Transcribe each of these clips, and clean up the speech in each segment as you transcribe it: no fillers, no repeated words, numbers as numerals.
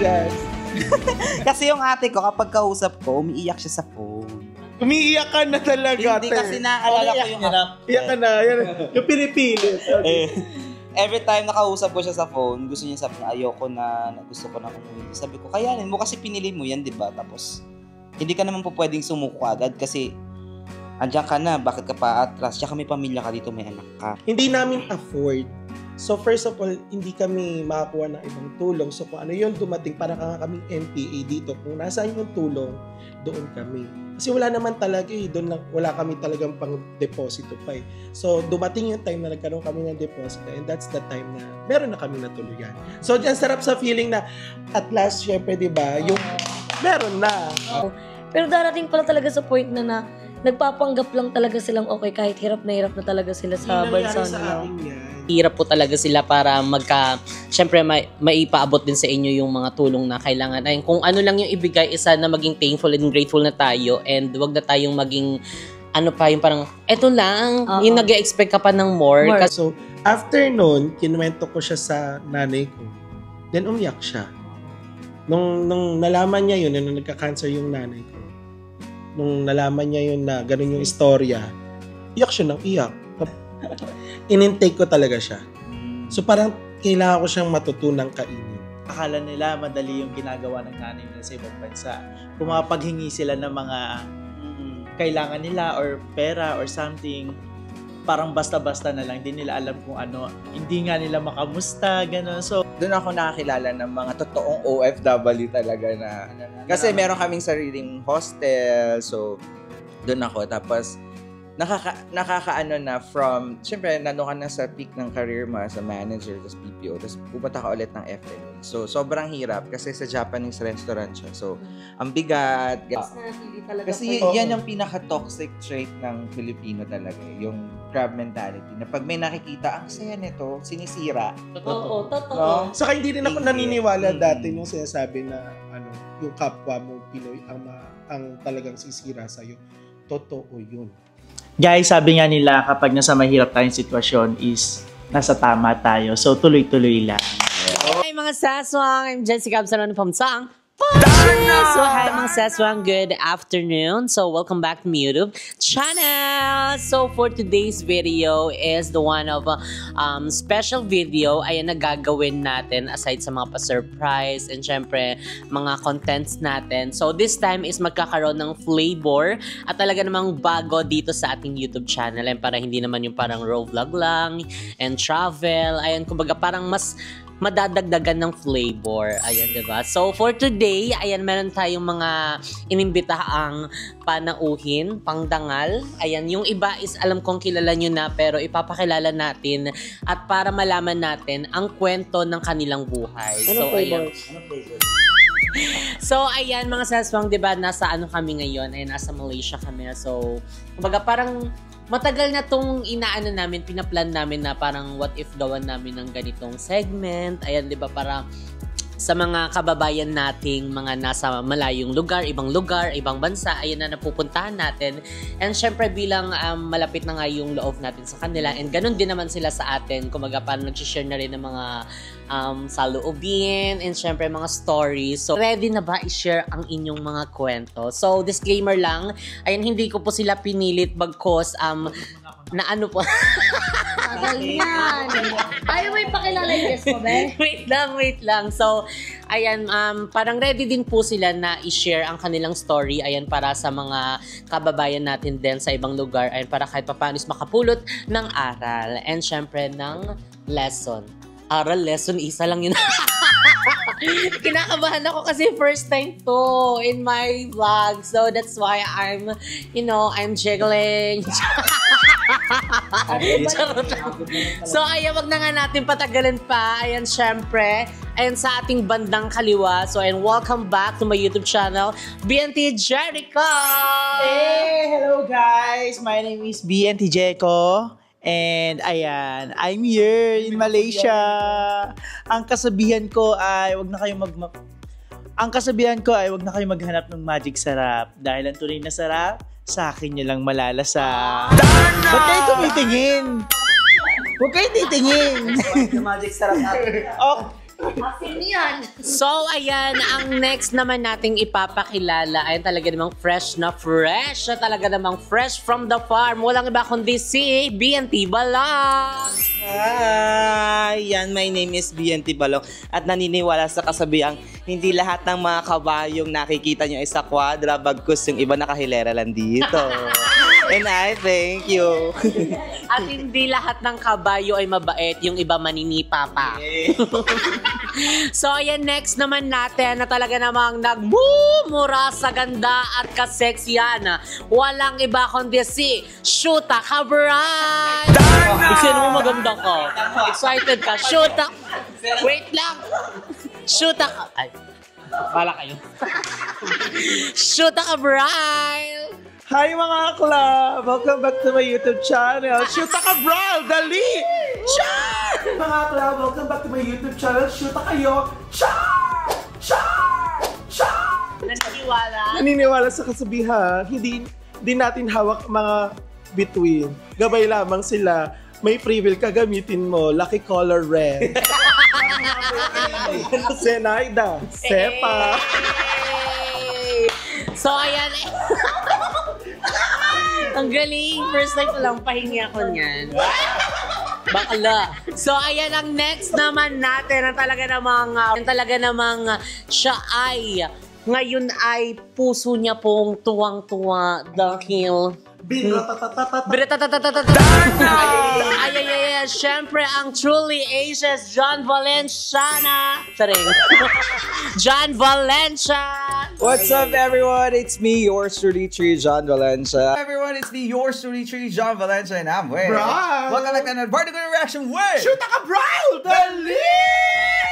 Yes. Kasi yung ate ko, kapag kausap ko, umiiyak siya sa phone. Umiiyak ka na talaga. Hindi kasi naalala ko yung iyak ka na. Yan. Yung pinipilit. Every time nakausap ko siya sa phone, gusto niya sabi na ayoko na gusto ko na umuwi. Sabi ko, kayanin mo kasi pinili mo yan, di ba? Tapos, hindi ka naman po pwedeng sumuko agad kasi andiyan ka na, bakit ka pa atras? Tsaka may pamilya ka dito, may anak ka. Hindi namin afford. So first of all, hindi kami makakuha ng ibang tulong. So kung ano yung dumating, para kaming NPA dito. Kung nasaan yung tulong, doon kami. Kasi wala naman talaga eh. Doon lang, wala kami talagang pang-deposito pa eh. So dumating yung time na nagkaroon kami ng deposito and that's the time na meron na kami natuluyan. So ang sarap sa feeling na at last, syempre diba, yung meron na. Pero darating pala talaga sa point na nagpapanggap lang talaga silang okay kahit hirap na talaga sila sa bansa nila. Hirap po talaga sila para syempre maipaabot din sa inyo yung mga tulong na kailangan. Ay, kung ano lang yung ibigay, isa na maging thankful and grateful na tayo and wag na tayong maging yung parang eto lang, yung nag-expect ka pa ng more. So, after nun, kinuwento ko siya sa nanay ko. Then umiyak siya. Nung nalaman niya yun, nung nagka-cancer yung nanay ko, nung nalaman niya yun na ganun yung istorya, iyak siya ng iyak. In-intake ko talaga siya. So parang kailangan ko siyang matutunang kainin. Akala nila madali yung ginagawa ng nanay nila sa ibang bansa. Kung mapaghingi sila ng mga kailangan nila or pera or something, parang basta-basta na lang. Hindi nila alam kung ano. Hindi nga nila makamusta, gano'n. So, doon ako nakakilala ng mga totoong OFW talaga na. Kasi meron kaming sariling hostel. So, doon ako. Tapos, nakakaano na from, syempre, nandun ka na sa peak ng career mo as a manager, tapos PPO, tapos pupunta ka ulit ng FNE. So, sobrang hirap kasi sa Japanese restaurant siya. So, ang bigat. Kasi yan yung pinaka-toxic trait ng Filipino talaga. Yung crab mentality. Na pag may nakikita, ang saya nito, sinisira. Totoo. No? Saka hindi rin ako naniniwala dati nung sinasabi na yung kapwa mo Pinoy ang talagang sisira sa'yo. Totoo yun. guys, sabi nga nila kapag nasa mahirap tayong sitwasyon is nasa tama tayo. So, tuloy-tuloy lang. Hi mga saswang! I'm Jessica Absalon from Sang. So hi mga saswang, good afternoon. So welcome back to my YouTube channel. So for today's video is the one of special video ay nagagawin natin aside sa mga pa-surprise and syempre mga contents natin. So this time is magkakaroon ng flavor at talaga namang bago dito sa ating YouTube channel. And para hindi naman yung parang raw vlog lang and travel. Ayan, kumbaga parang mas madadagdagan ng flavor. Ayan, diba? So, for today, ayan, meron tayong mga inimbitaang panauhin, pangdangal. Ayan, yung iba is alam kong kilala nyo na, pero ipapakilala natin at para malaman natin ang kwento ng kanilang buhay. So, ayan. So, ayan, mga saswang, diba, nasa ano kami ngayon? Ayan, nasa Malaysia kami. So, kumbaga, parang matagal na tong inaano namin, pinaplan namin na parang what if gawan namin ng ganitong segment. Ayan, di ba, para sa mga kababayan nating mga nasa malayong lugar, ibang bansa, ayan na napupuntahan natin. And syempre bilang malapit na nga yung loob natin sa kanila and ganun din naman sila sa atin. Kumaga parang nag-share na rin ng mga saloobin and syempre mga stories. So ready na ba i-share ang inyong mga kwento? So disclaimer lang, ayan, hindi ko po sila pinilit bagkos na ano po. Ganyan. Ayaw mo ipakilala yung guest mo, be? Wait lang. So, ayan, parang ready din po sila na i-share ang kanilang story. Ayan, para sa mga kababayan natin din sa ibang lugar. Ayan, para kahit papaano is makapulot ng aral. And syempre, ng lesson. Aral, lesson, isa lang yun. Kinakabahan ako kasi first time to in my vlog. So, that's why I'm jiggling. So, ayan, wag na nga natin patagalan pa. Ayan, syempre, ayan sa ating bandang kaliwa. So, ayan, welcome back to my YouTube channel, BNT Jericho! Hey! Hello guys! My name is BNT Jericho. And ayan, I'm here in Malaysia. Ang kasabihan ko ay wag na kayong maghanap ng magic sarap dahil ang tunay na sarap sa akin nyo lang malalasa. Ba't kayo tumitingin? Huwag kayo titingin. Magic sarap natin. Asin yan. So, ayan, ang next naman nating ipapakilala ay talaga namang fresh na talaga namang fresh from the farm. Walang iba kundi si BNT Balong. Hi! Yan, my name is BNT Balong at naniniwala sa kasabihang hindi lahat ng mga kabayong nakikita nyo ay sa kwadra, bagkus yung iba nakahilera lang dito. And I thank you. At hindi lahat ng kabayo ay mabait, yung iba maninipa pa. So, ayan, next naman natin na talaga namang nagmumura sa ganda at kaseksiyan. Walang iba kundi si Shuta Cabral. Sino mo maganda ka? Excited ka? Shuta. Wait lang. Shuta ka. Ay, wala kayo. Shuta Cabral. Hi mga akla! Welcome back to my YouTube channel, Shoota Cabral! Dali! Char! Mga akla, welcome back to my YouTube channel, Shoota kayo! Char! Char! Char! Naniniwala sa kasabihan, hindi natin hawak mga bituin. Gabay lamang sila. May free will ka, gamitin mo. Lucky color red. Zenaida, Sepa. So, ayan. Ang galing. First time ko lang pahingi ako niyan. Bakla. So, ayan ang next naman natin. Ang talaga namang siya ay, ngayon ay puso niya pong tuwang-tuwa dahil ay, syempre ang truly Asia's John Valenciana. Charing. John Valencia. What's up, everyone? It's me, yours truly, John Valencia. Everyone, it's me, yours truly, John Valencia, and I'm Way. Welcome back to another particular reaction. Way. Shoota Cabral! Dali!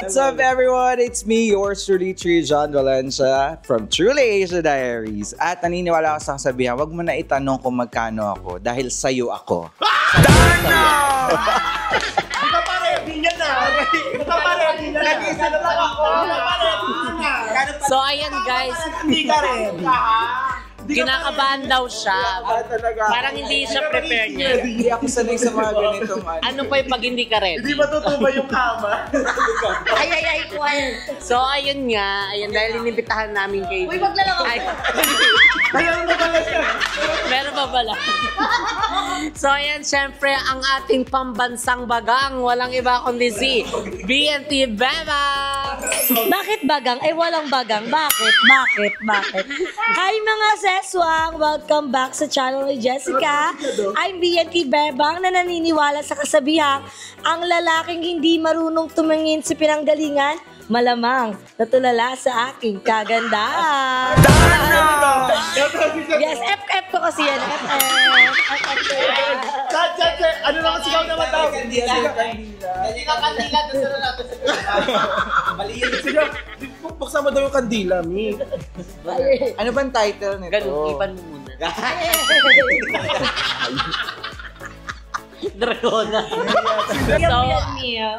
What's up, everyone? It's me, yours truly, John Valencia from Truly Asia Diaries. At naniniwala ako sa kasabihan, wag mo na itanong kung magkano ako dahil sa'yo ako. So, ayan guys. Hindi ka rin. Kinakabahan daw siya. Parang hindi siya prepared niya. Hindi ako sanay sa mga ganitong Ano pa yung pag hindi ka ready? Hindi matutuba yung kama. Ay, quiet. So, ayun nga. Ayun, dahil inibitahan namin kayo. Uy, wag na lang ako. Ayaw na pala siya. Meron pa pala. So, ayan, syempre, ang ating pambansang bagang, walang iba kundi si BNT Beba. Bakit bagang? Ay, walang bagang. Bakit? Hi mga seswang! Welcome back sa channel ni Jessica. I'm BNT Bebang na naniniwala sa kasabihang ang lalaking hindi marunong tumingin sa pinanggalingan, malamang natulala sa aking kagandahan. Yes, FF ko kasi yan. FF. Ano lang ang sigaw naman daw? Kandila. Mali yun. Sigaw. Buksan mo daw yung kandila, Mi. Ano bang title nito? Ganun, ipan mo muna. Dragona. So,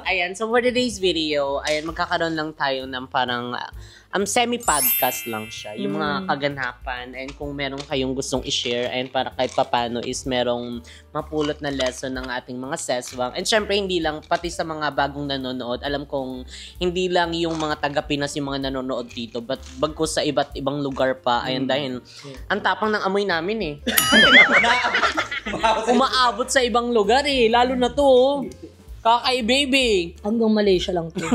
ayan, so for today's video, ayan, magkakaroon lang tayo ng parang semi-podcast lang siya. Yung mga kaganapan and kung meron kayong gustong i-share and para kahit papano is merong mapulot na lesson ng ating mga seswang. And syempre, hindi lang, pati sa mga bagong nanonood, alam kong hindi lang yung mga taga-Pinas yung mga nanonood dito, but bagkus sa iba't ibang lugar pa. Ayan, dahil ang tapang ng amoy namin eh. Umaabot sa ibang lugar eh. Lalo na to. Kakay baby. Hanggang Malaysia lang to.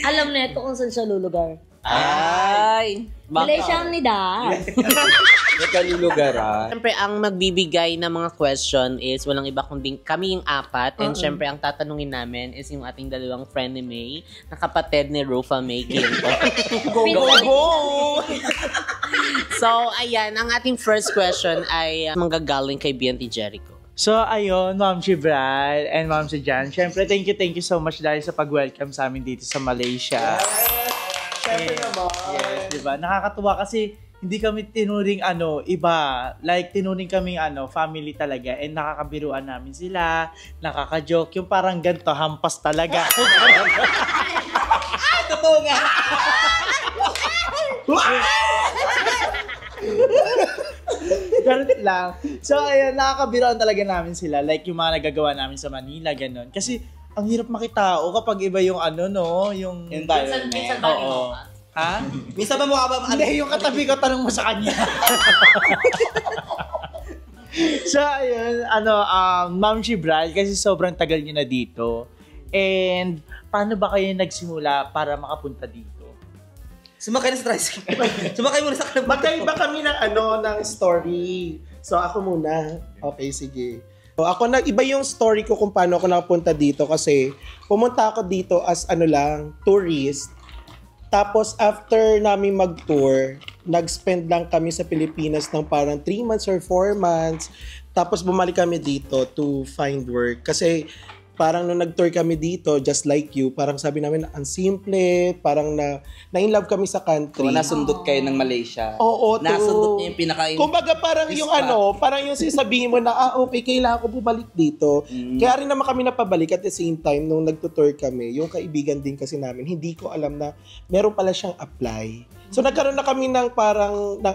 Alam na ito kung saan siya lulugar. Ay. Malaysia ang nida. May kalulugaran. Siyempre, ang magbibigay ng mga question is walang iba kundi kami yung apat. And siyempre, ang tatanungin namin is yung ating dalawang friend ni May, na kapatid ni Rufa May Quinto. Go! So, ayan, ang ating first question ay manggagaling kay BNT Jericho. So, ayun, Ma'am Gibral and Ma'am si Jan. Siyempre, thank you so much dahil sa pag-welcome sa amin dito sa Malaysia. Siyempre naman. Yes, diba? Nakakatuwa kasi hindi kami tinuring iba. Like, tinuring kami family talaga. And nakakabiruan namin sila, nakaka-joke. Yung parang ganito, hampas talaga. Totoo nga. Ganun lang. So, ayun, nakakabiruan talaga namin sila. Like, yung mga nagagawa namin sa Manila, ganun. Kasi, ang hirap makitao kapag iba yung ano, no? Yung... Environment. Oo. Ha? Minsan ba mukha ba? Hindi, yung katabi ko, tanong mo sa kanya. So, ayun, Ma'am Gibral, kasi sobrang tagal niyo na dito. And, paano ba kayo nagsimula para makapunta dito? Sumakay na sa tricycle. Sumakay muna sa kanang Magkaiba kami ng story. So ako muna. Okay, sige. So, iba yung story ko kung paano ako nakapunta dito kasi pumunta ako dito as tourist. Tapos after namin mag-tour, nag-spend lang kami sa Pilipinas ng parang 3 months or 4 months. Tapos bumalik kami dito to find work. Kasi parang nung nag-tour kami dito, just like you, parang sabi namin, ang simple, parang na-in love kami sa country. So, nasundot kayo ng Malaysia. Oo, Nasundot niyo yung pinaka- Kumbaga parang yung parang yung sasabihin mo na, okay, kailangan ko bumalik dito. Kaya rin naman kami napabalik at the same time, nung nagtutour kami, yung kaibigan din kasi namin, hindi ko alam na meron pala siyang apply. So nagkaroon na kami ng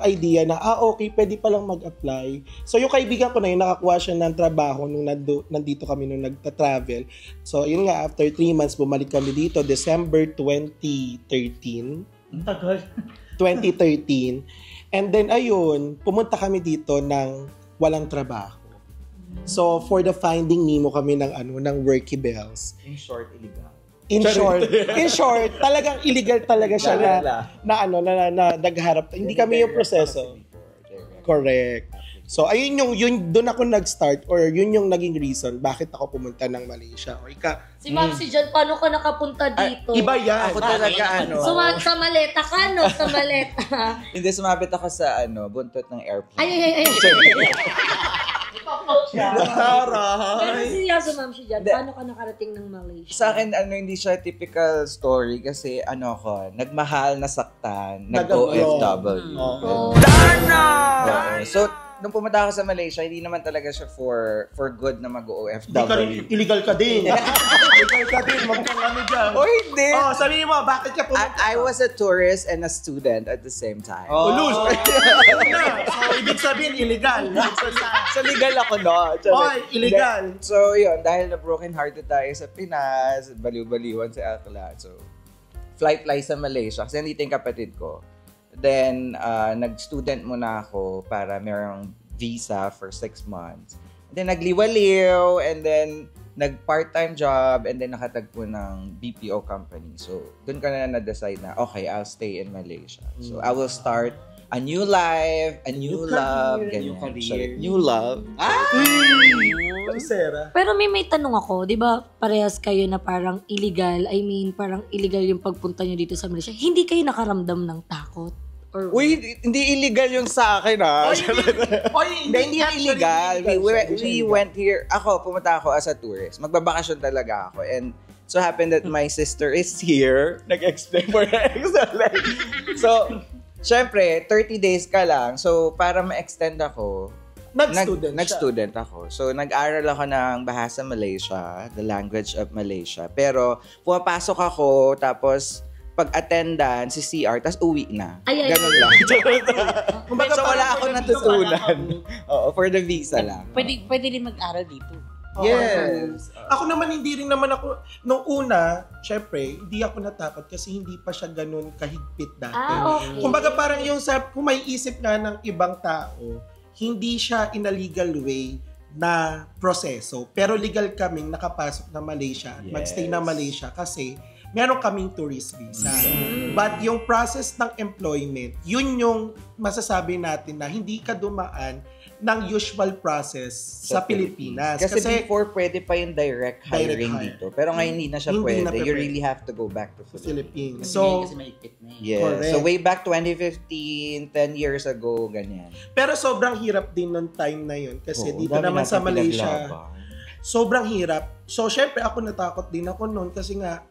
idea na, okay, pwede palang mag-apply. So yung kaibigan ko na yun, nakakuha siya ng trabaho nung nandito kami nung nagta-travel. So yun nga, after 3 months, bumalik kami dito, December 2013. Ang tagal. 2013. And then ayun, pumunta kami dito ng walang trabaho. So for the Finding Nemo kami ng Worky Bells. In short, illegal. In short, talagang illegal talaga siya na nagharap. Hindi kami yung proseso. Correct. So ayun yun doon ako nag-start or yun yung naging reason bakit ako pumunta ng Malaysia. O Si Ma'am si John, paano ka nakapunta dito? iba yan. Ako talaga Sa maleta ka, no? Sa maleta. Hindi, sumabit ako sa buntot ng airplane. Ay. Pero seryoso, Ma'am si John, paano ka nakarating ng Malaysia? Sa akin, hindi siya typical story kasi nagmahal, nasaktan, nag-OFW. So, nung pumunta ako sa Malaysia, hindi naman talaga siya for good na mag-OFW. Illegal ka din. Illegal ka din. Magkano dyan. Oh, hindi. Sabihin mo, bakit ka pumunta? I was a tourist and a student at the same time. Lose. So, ibig sabihin, illegal. So, legal ako, no? Illegal. So, yun, dahil na broken-hearted tayo sa Pinas, baliw-baliwan sa Akla. So, fly sa Malaysia kasi nandito yung kapatid ko. Then, nag-student muna ako para merong visa for 6 months. And then, nagliwaliw, and then, nag-part-time job, and then nakatagpo ng BPO company. So, dun ka na na-decide na, okay, I'll stay in Malaysia. So, I will start a new life, a new love, ganyan. New love. Sarah. Pero may tanong ako, di ba parehas kayo na parang illegal, parang illegal yung pagpunta nyo dito sa Malaysia. Hindi kayo nakaramdam ng takot? Or Uy, hindi illegal yun sa akin, ha? Hindi illegal. We went here. Ako, pumunta ako as a tourist. Magbabakasyon talaga ako. And so happened that my sister is here. Nag-explain for excellent. So, syempre, 30 days ka lang. So, para ma-extend ako, nag-student ako. So, nag-aral ako ng Bahasa Malaysia, the language of Malaysia. Pero, pumapasok ako, tapos, pag-attendance, si CR, tapos uwi na. Ganun lang. So, wala ako natutunan. Oo, for the visa lang. Pwede din mag-aral dito. Yes. Ako naman, hindi rin naman ako, nung una, syempre, hindi ako natakot kasi hindi pa siya ganun kahigpit dati. okay. Kumbaga parang kung may isip nga ng ibang tao, hindi siya in a legal way na proseso. Pero legal kaming nakapasok na Malaysia at magstay na Malaysia kasi meron kaming tourist visa. But yung process ng employment, yun yung masasabi natin na hindi ka dumaan ng usual process sa Pilipinas. Kasi before, pwede pa yung direct hiring dito. Pero ngayon hindi na siya Hindi na pwede. You pwede. really have to go back to Philippines. So, So, kasi maipit na Yes. Correct. So way back 2015, 10 years ago, ganyan. pero sobrang hirap din nung time na yun. Kasi Oo, dito dami naman sa natin Malaysia, pinaglaban. sobrang hirap. So, syempre ako natakot din ako noon kasi nga,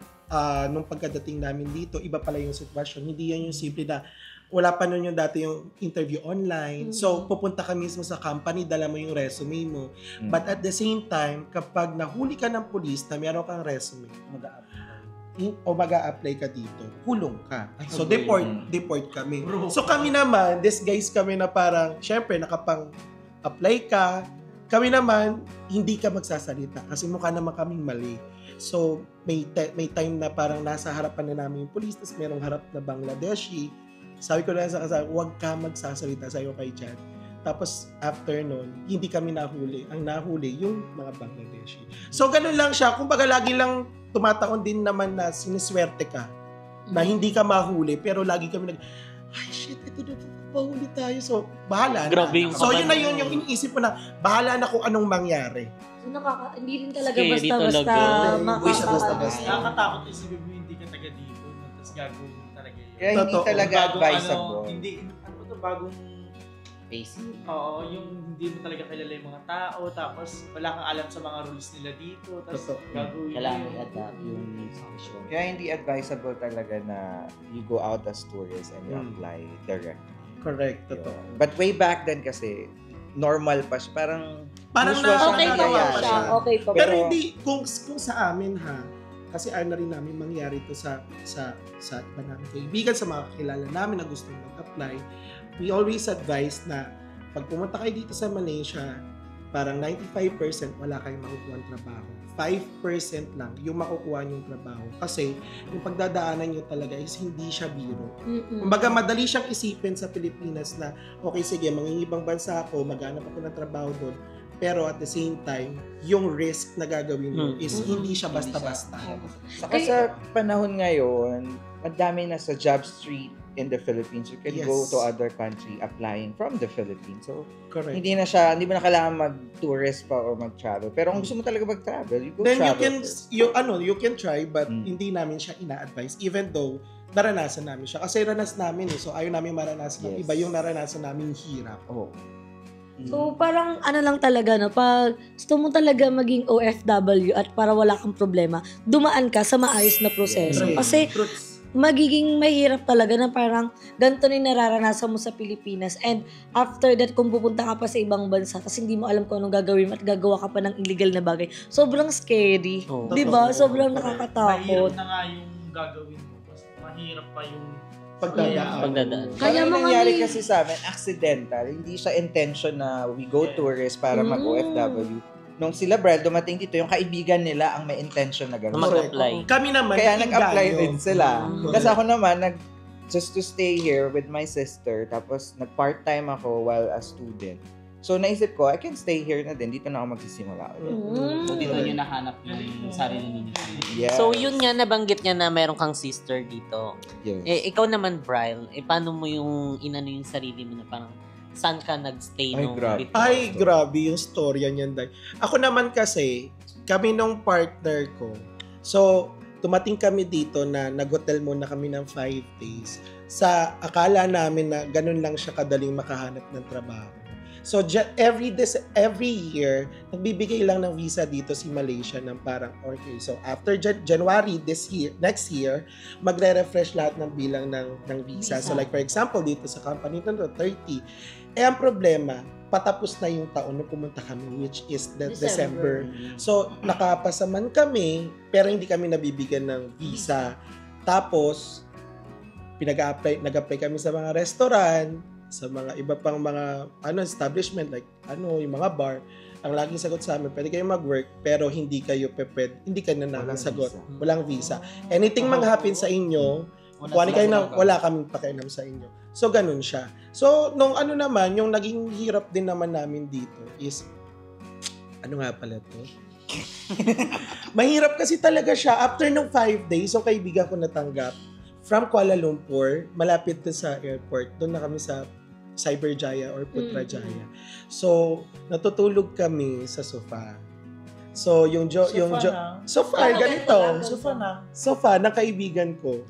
nung pagkadating namin dito, iba pala yung sitwasyon. Hindi yan yung simple na wala pa nun yung dati yung interview online. So, pupunta ka mismo sa company, dala mo yung resume mo. But at the same time, kapag nahuli ka ng police na meron kang resume, mag-a-apply ka dito, kulong ka. So, deport kami. So, kami naman, disguise kami na parang, syempre, nakapang-apply ka, kami naman, hindi ka magsasalita kasi mukha naman kaming mali. So, may time na parang nasa harapan na namin yung police, tapos merong harap na Bangladeshi. Sabi ko lang sa kasama, huwag ka magsasalita sa'yo kay Jan. Tapos, after nun, hindi kami nahuli. Ang nahuli, yung mga Bangladeshi. So, ganun lang siya. Kumbaga, lagi lang tumataon din naman na siniswerte ka na hindi ka mahuli, pero lagi kami ay shit, ito na, mahuli tayo. So, bahala na. Grabe yung So, yun na kabano. yun yung iniisip ko na, bahala na kung anong mangyari. So, hindi rin talaga Scary basta-basta talaga. Uy, siya basta-basta. Nakakatakot isipin mo hindi ka taga dito, no? Tapos gagawin mo talaga yun. Kaya hindi Totoo. talaga Bagong advisable. hindi, ano ba to, bagong, Facing. oo, yung hindi mo talaga kilala yung mga tao, tapos wala kang alam sa mga rules nila dito, tapos Totoo. gagawin mo Kailangan yun. i-adapt yung situation. Kaya hindi advisable talaga na you go out as tourist and you apply direct. Correct, totoo. Yun. But way back then kasi, normal pa siya. Parang na usual siya Okay pa nagawa man nangyayari. siya. Okay pa. Pero Pero- hindi, kung sa amin ha, kasi ayaw na rin namin mangyari to sa iba namin kaibigan, sa mga kakilala namin na gustong mag-apply, we always advise na pag pumunta kayo dito sa Malaysia, parang 95% wala kayong makukuha ng trabaho. 5% lang yung makukuha niyong trabaho. Kasi yung pagdadaanan niyo talaga is hindi siya biro. Kumbaga, madali siyang isipin sa Pilipinas na, okay, sige, mangingibang bansa ako, maghanap ako ng trabaho doon. Pero at the same time, yung risk na gagawin mo is hindi siya basta-basta. Saka sa panahon ngayon, ang dami na sa job street in the Philippines. You can Yes. go to other country applying from the Philippines. So, Correct. hindi mo na kailangan mag-tourist pa or mag-travel. Pero kung gusto mo talaga mag-travel, you go Then you travel can, first. you can try, but Mm. hindi namin siya ina-advise. Even though, naranasan namin siya. Kasi ranas namin eh. So, ayaw namin maranasan ng Yes. iba yung naranasan namin hirap. Oh. So, parang ano lang talaga, no? Pag gusto mo talaga maging OFW at para wala kang problema, dumaan ka sa maayos na proseso. Correct. Kasi, Truths. magiging mahirap talaga na parang ganito na yung nararanasan mo sa Pilipinas, and after that kung pupunta ka pa sa ibang bansa tapos hindi mo alam kung anong gagawin mo at gagawa ka pa ng illegal na bagay, sobrang scary. Oh. Di ba? Totoo. Sobrang Mahirap nakakatakot. na nga yung gagawin mo. Mas mahirap pa yung Pagdadaan. Kaya Parang mga nangyari may- kasi sa amin, accidental. Hindi siya intention na we go tourist para mag-OFW. Nung sila Brel dumating dito, yung kaibigan nila ang may intention na gano'n. Mag-apply. Kami naman, Kaya nag-apply inganyo. din sila. Mm. Kasi ako naman, just to stay here with my sister, tapos nag-part-time ako while a student. So naisip ko, I can stay here na din. Dito na ako magsisimula ulit. So, dito nyo nahanap yung sarili ninyo. Yes. So, yun nga, nabanggit niya na meron kang sister dito. Yes. Ikaw naman, Brian, paano mo yung inano yung sarili mo na parang saan ka nagstay Ay, nung grabe. dito? Ay, grabe yung storya niyan, Day. Ako naman kasi, kami nung partner ko, so, tumating kami dito na nag-hotel muna kami ng 5 days. Sa akala namin na ganun lang siya kadaling makahanap ng trabaho. So, every year, nagbibigay lang ng visa dito si Malaysia ng parang, okay, so after January next year, magre-refresh lahat ng bilang ng visa. So, like for example, dito sa company nito, 30. Ang problema, patapos na yung taon na pumunta kami, which is December. So, nakapasa man kami, pero hindi kami nabibigyan ng visa. Tapos, nag-apply kami sa mga restaurant, sa mga iba pang mga establishment, like yung mga bar. Ang laging sagot sa amin, pwede kayo mag-work, pero hindi ka na namin sagot. Walang visa. Anything mag-happen sa inyo, wala kaming pakialam sa inyo. So, ganun siya. So, nung naman, yung naging hirap din naman namin dito is, ano nga pala to? Mahirap kasi talaga siya. After nung 5 days, so kaibigan ko natanggap from Kuala Lumpur, malapit to sa airport. Doon na kami sa Cyberjaya or Putrajaya. So, natutulog kami sa sofa. So, sofa, ganito. Sofa ng kaibigan ko.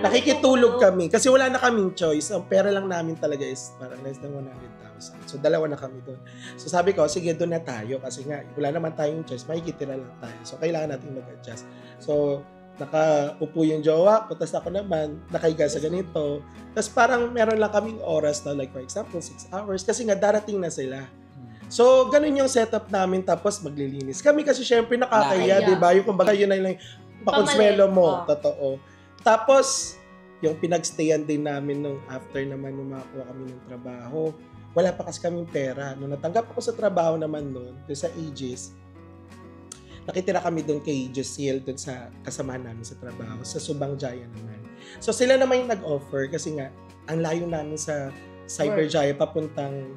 Nakikitulog kami kasi wala na kaming choice. Ang pera lang namin talaga is parang less than 100,000. So, dalawa na kami doon. So, sabi ko, sige, doon na tayo kasi nga, wala naman tayong choice. Makikitira lang tayo. So, kailangan natin mag-adjust. So, nakaupo yung jowa ko, tapos ako naman, nakahiga sa ganito. Tapos parang meron lang kaming oras na, like for example, 6 hours kasi nga darating na sila. So, ganun yung setup namin, tapos maglilinis. Kami kasi syempre nakakaya, di ba? Yung kumbaga yun na lang pakonsuelo mo. Totoo. Tapos, yung pinagstayan din namin nung after naman nung makakuha kami ng trabaho, wala pa kasi kaming pera. Nung natanggap ako sa trabaho naman noon, sa Aegis, nakitira kami doon kay Josiel, doon sa kasamahan namin sa trabaho, sa Subang Jaya naman. So sila naman yung nag-offer kasi nga, ang layo namin sa Cyber Jaya papuntang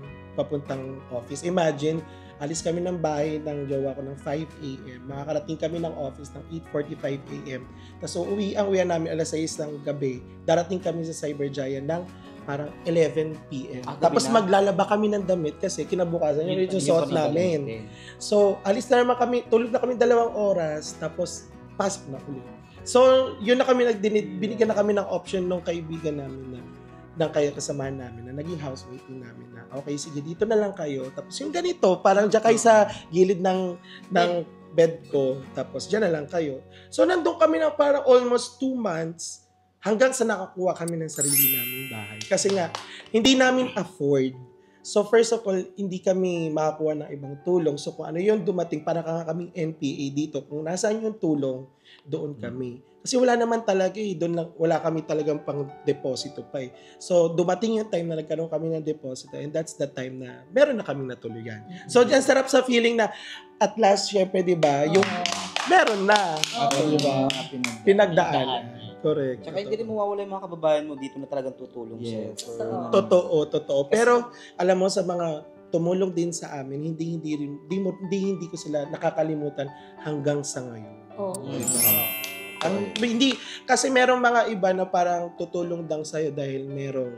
office. Imagine, alis kami ng bahay ng jowa ko ng 5 a.m. Makakarating kami ng office ng 8:45 a.m. Tapos uwian namin alas 6 ng gabi. Darating kami sa Cyber Giant ng parang 11 p.m. Tapos maglalaba kami ng damit kasi kinabukasan yung suot namin. So, alis na naman kami, tulog na kami 2 oras, tapos pasok na ulit. So, yun na kami binigyan na kami ng option ng kaibigan namin ng kaya kasamahan namin na naging housemate namin na okay, sige, dito na lang kayo. Tapos yung ganito, parang dyan kayo sa gilid ng bed ko. Tapos dyan na lang kayo. So nandun kami na parang almost 2 months hanggang sa nakakuha kami ng sarili naming bahay. Kasi nga, hindi namin afford. So first of all, hindi kami makakuha ng ibang tulong. So kung ano yung dumating, parang kaming NPA dito. Kung nasaan yung tulong, doon kami. Kasi wala naman talaga doon lang, wala kami talagang pang deposito pa eh. So dumating yung time na nagkaroon kami ng deposito and that's the time na meron na kaming natuluyan. So diyan sarap sa feeling na at last, syempre, di ba, yung meron na. Di ba? Pinagdaan. Correct. Tsaka hindi rin mawawala yung mga kababayan mo dito na talagang tutulong siya. Totoo. Pero alam mo sa mga tumulong din sa amin, hindi ko sila nakakalimutan hanggang sa ngayon. Hindi kasi merong mga iba na parang tutulong lang sa'yo dahil merong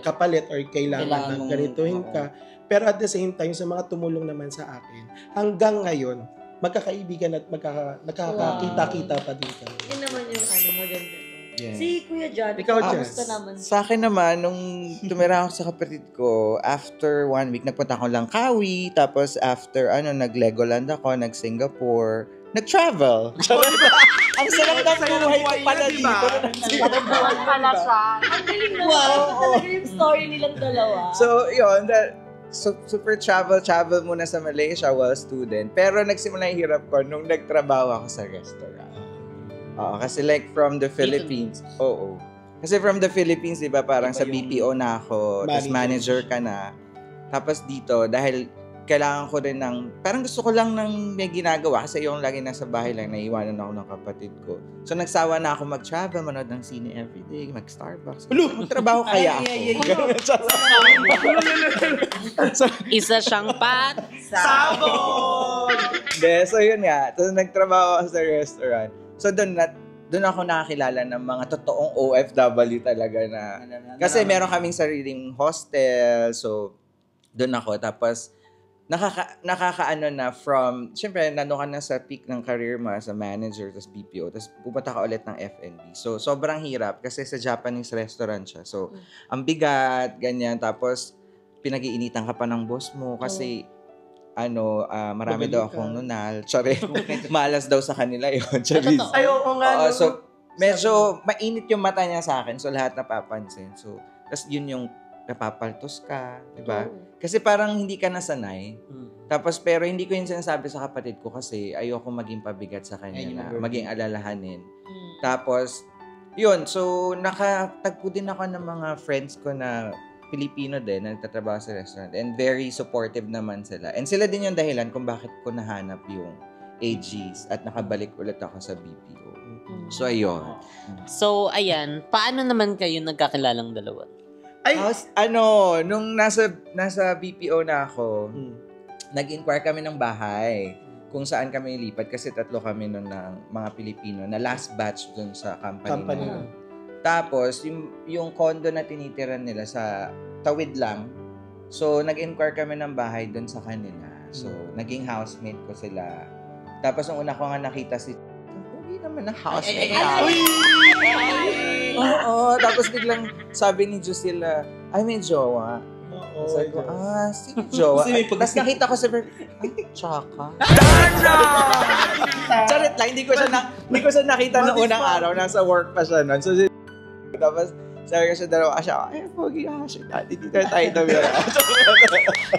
kapalit or kailangan na ganituhin ka. Pero at the same time, sa mga tumulong naman sa akin, hanggang ngayon, magkakaibigan at nakakakita-kita pa din kami. Yun naman yung maganda. Yeah. Si Kuya John, Ikaw, kamusta naman? Sa akin naman, nung tumira ako sa kapatid ko, after 1 week, nagpunta ako Langkawi, tapos after, nag-Legoland ako, nag-Singapore, nag-travel. Ang sarap ng buhay ko pala dito. Nagbuwan pala siya. Ang galing naman. Talaga yung story nilang dalawa. So, yun. Super travel muna sa Malaysia while student. Pero nagsimula yung hirap ko nung nagtrabaho ako sa restaurant. Kasi like from the Philippines. Oo. Kasi from the Philippines, di ba, parang sa BPO na ako. Tapos manager ka na. Tapos dito, dahil kailangan ko rin parang gusto ko lang ng may ginagawa kasi yung lagi nasa bahay lang, naiwanan ako ng kapatid ko. So nagsawa na ako mag-travel, manood ng sine everyday, mag-Starbucks. Magtrabaho kaya ako. Isa siyang Sabog! So yun nga. So nagtrabaho ako sa restaurant. So doon ako nakakilala ng mga totoong OFW talaga na. Kasi meron kaming sariling hostel. So doon ako. Tapos nakakaano na from, syempre, nandun ka na sa peak ng career mo as a manager, tapos BPO, tapos pupunta ka ulit ng F&B. So, sobrang hirap kasi sa Japanese restaurant siya. So, ang bigat, ganyan. Tapos, pinag-iinitan ka pa ng boss mo kasi, marami daw akong nunal. Sorry, malas daw sa kanila yun. Ayoko nga. So, medyo mainit yung mata niya sa akin. So, lahat napapansin. So, tapos yun yung napapaltos ka, di ba? Kasi parang hindi ka nasanay. Tapos pero hindi ko yun sinasabi sa kapatid ko kasi ayoko maging pabigat sa kanya na maging alalahanin. Tapos, yun. So, nakatagpo din ako ng mga friends ko na Pilipino din na nagtatrabaho sa restaurant and very supportive naman sila. And sila din yung dahilan kung bakit ko nahanap yung AGs at nakabalik ulit ako sa BPO. So, ayun. So, ayan. Paano naman kayo nagkakilalang dalawa? Nung nasa BPO na ako, nag-inquire kami ng bahay kung saan kami lipat kasi 3 kami nun ng mga Pilipino na last batch dun sa company. Tapos, yung condo na tinitiran nila sa Tawid lang. So, nag-inquire kami ng bahay dun sa kanila. So, naging housemate ko sila. Tapos, nung una ko nga nakita hindi naman na housemate ka. Oo, tapos biglang sabi ni Jusila, ay may jowa. Sabi ko, sino jowa? Tapos nakita ko sa tsaka. Charit lang, hindi ko siya nakita noong unang araw. Nasa work pa siya noon. So, tapos sabi ko siya dalawa siya, ay, pogi siya. Dito tayo daw yun.